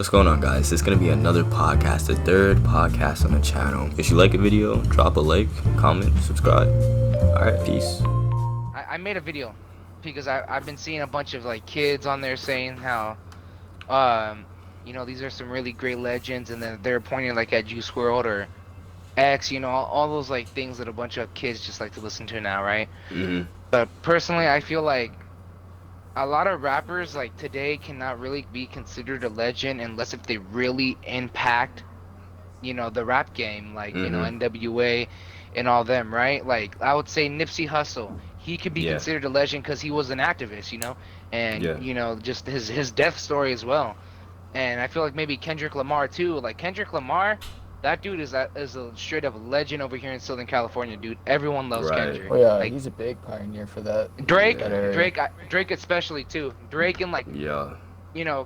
What's going on, guys? It's gonna be another podcast, the third podcast on the channel. If you like a video, drop a like, comment, subscribe. Alright, peace. I made a video because I've been seeing a bunch of like kids on there saying how these are some really great legends, and then they're pointing like at Juice WRLD or X, all those like things that a bunch of kids just like to listen to now, right? But personally, I feel like a lot of rappers like today cannot really be considered a legend unless if they really impact the rap game, like NWA and all them, right? Like I would say Nipsey Hussle, he could be considered a legend because he was an activist, and just his death story as well. And I feel like maybe Kendrick Lamar too. Like Kendrick Lamar, that dude is a straight up legend over here in Southern California, dude. Everyone loves Kendrick. Oh yeah, like, he's a big pioneer for that. Drake especially too. Drake and like Kanye,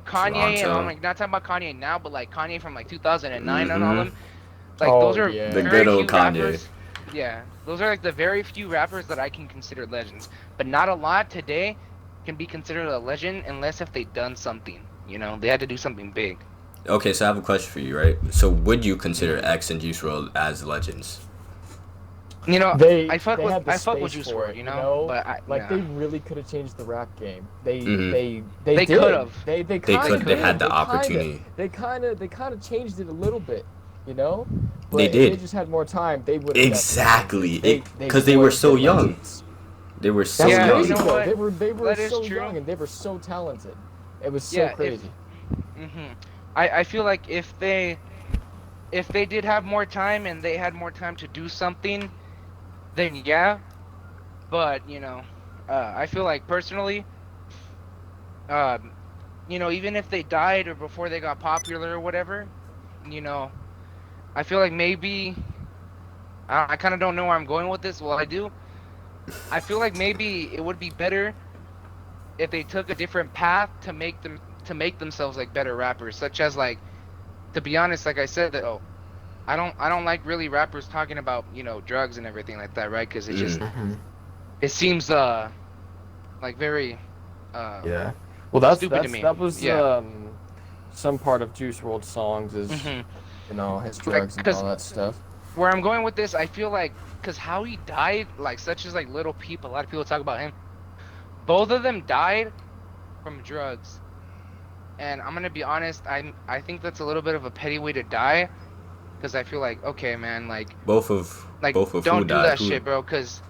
Toronto. and I'm like not talking about Kanye now, but like Kanye from like 2009 and all them. Like those are the good old Kanye. Rappers. Yeah, those are like the very few rappers that I can consider legends. But not a lot today can be considered a legend unless if they done something. They had to do something big. Okay, so I have a question for you, right? So would you consider X and Juice WRLD as legends? I fuck with Juice WRLD, but they really could have changed the rap game. They could have. They had the opportunity. They kind of changed it a little bit, But they did. If they just had more time, they would. Exactly, because they were so young. They were so young. Crazy, they were so young and they were so talented. It was so crazy. I feel like if they did have more time and they had more time to do something, then yeah. But I feel like personally, even if they died or before they got popular or whatever, I feel like maybe I kind of don't know where I'm going with this. Well, I do. I feel like maybe it would be better if they took a different path to make themselves like better rappers, such as like, to be honest, like I said, that I don't like really rappers talking about drugs and everything like that, right? Because it just it seems like very stupid to me. That was some part of Juice WRLD's songs is his drugs and all that stuff. Where I'm going with this, I feel like because how he died, like such as like Lil Peep, a lot of people talk about him. Both of them died from drugs. And I'm gonna be honest, I think that's a little bit of a petty way to die, because I feel like, okay, man, like both of don't do that shit, bro, because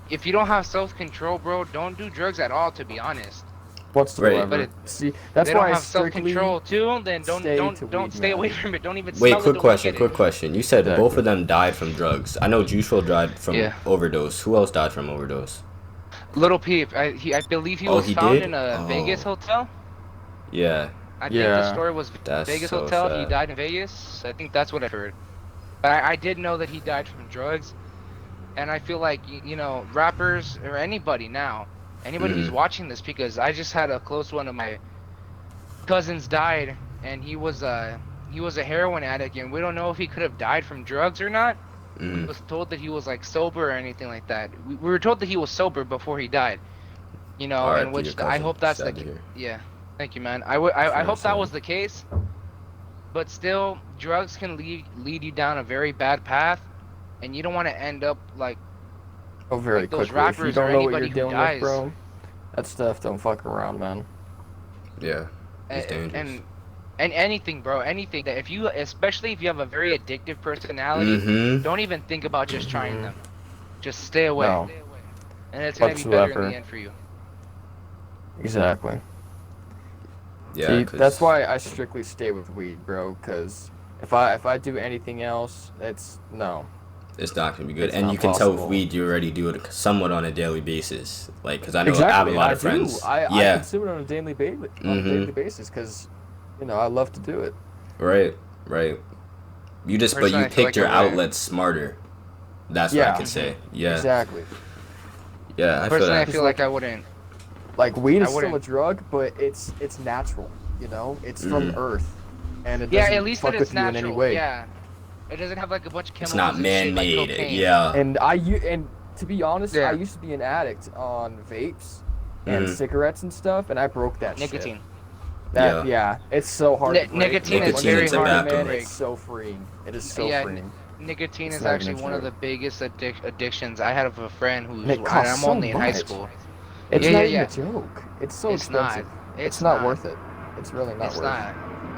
if you don't have self-control, bro, don't do drugs at all, to be honest. Whatsoever. See, that's why I have self-control too. Then don't stay away from it. Don't even. Wait, quick question. You said both of them died from drugs. I know Juice WRLD died from overdose. Who else died from overdose? Lil Peep. I believe he was found in a Vegas hotel. Yeah. I think the story was That's Vegas so hotel. sad. He died in Vegas. I think that's what I heard. But I did know that he died from drugs. And I feel like rappers or anybody who's watching this, because I just had a close one of my cousins died, and he was a heroin addict, and we don't know if he could have died from drugs or not. We was told that he was like sober or anything like that. We were told that he was sober before he died. In which I hope that's yeah. Thank you, man. I hope that was the case. But still, drugs can lead you down a very bad path, and you don't want to end up like very those quickly. rappers If you don't or know what anybody you're dealing who dies. with, bro, that stuff don't fuck around, man. Yeah, it's dangerous. And anything, bro, anything that especially if you have a very addictive personality, don't even think about just trying them. Just stay away. No. And it's gonna be better in the end for you. Exactly. Yeah, See, that's why I strictly stay with weed, bro. Because if I do anything else, it's not gonna be good. And you can tell with weed, you already do it somewhat on a daily basis. Like, because I know I have a lot of friends. I consume it on a daily basis because, I love to do it. Right. You picked your outlets smarter. That's what I can say. Yeah. Exactly. Yeah, I personally, I feel like I wouldn't. Like weed is still a drug, but it's natural. It's from Earth, and it doesn't at least fuck with you natural. in any way. Yeah, it doesn't have like a bunch of chemicals. It's not man-made. Like cocaine. Yeah. And to be honest, I used to be an addict on vapes and cigarettes and stuff, and I broke that nicotine. Yeah, it's so hard to break. Nicotine is very hard to break. It's so freeing. It is so freeing. Nicotine is actually one of the biggest addictions. I have a friend who's, and I'm only in high school. It's not even a joke. It's so expensive. It's not worth it. It's really not worth it.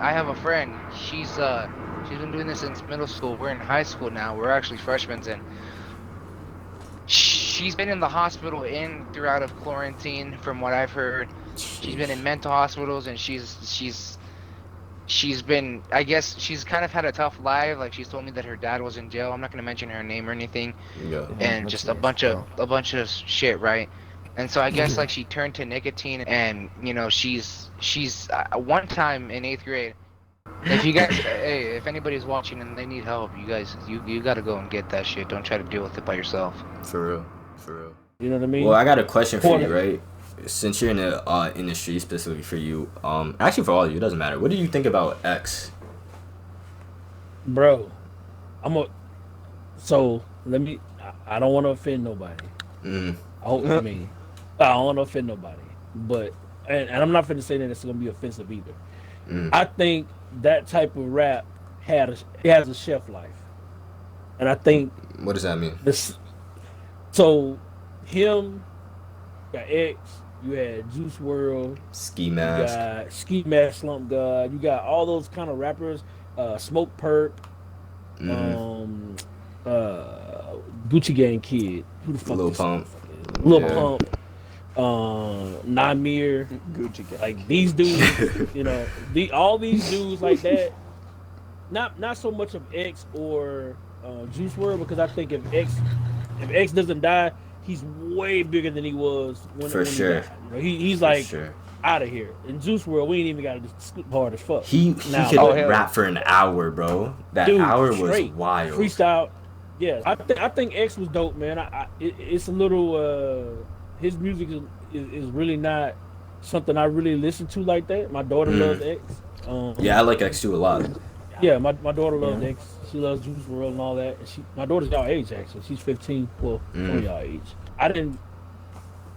I have a friend. She's been doing this since middle school. We're in high school now. We're actually freshmen, and she's been in the hospital throughout of quarantine, from what I've heard. She's been in mental hospitals, and she's been, I guess she's kind of had a tough life. Like, she's told me that her dad was in jail. I'm not gonna mention her name or anything. Yeah. And just a bunch of shit, right? And so I guess like she turned to nicotine, and you know, she's one time in 8th grade. If you guys, hey, if anybody's watching and they need help, you guys, you gotta go and get that shit. Don't try to deal with it by yourself. For real. You know what I mean? Well, I got a question for you, right? Since you're in the industry, specifically for you, actually for all of you, it doesn't matter. What do you think about X? Bro, so let me. I don't want to offend nobody. I hope for me. I don't want to offend nobody, but and I'm not finna say that it's gonna be offensive either. I think that type of rap has a shelf life, and I think. What does that mean? So, him, you got X, you had Juice WRLD, Ski Mask, you got Ski Mask, Slump God, you got all those kind of rappers, Smoke Perp, Gucci Gang Kid, who the fuck Lil Pump, Pump, Namir, Gucci Gang. like these dudes, you know, all these dudes like that. Not so much of X or Juice WRLD, because I think if X doesn't die, he's way bigger than he was when sure. he died. You know, he's like out of here. In Juice WRLD, we ain't even got to scoop hard as fuck. He could rap for an hour, bro. That dude, hour was wild. Freestyle. Yeah, I think X was dope, man. It's a little his music is really not something I really listen to like that. My daughter loves X. Yeah, I like X too a lot. Yeah, my daughter loves X. She loves Juice WRLD and all that. And my daughter's y'all age, actually. She's 15. Well, y'all age. I didn't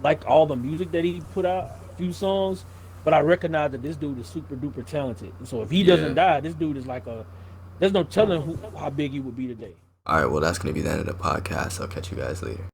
like all the music that he put out, a few songs, but I recognize that this dude is super duper talented. And so if he doesn't die, this dude is like there's no telling how big he would be today. All right, well, that's going to be the end of the podcast. I'll catch you guys later.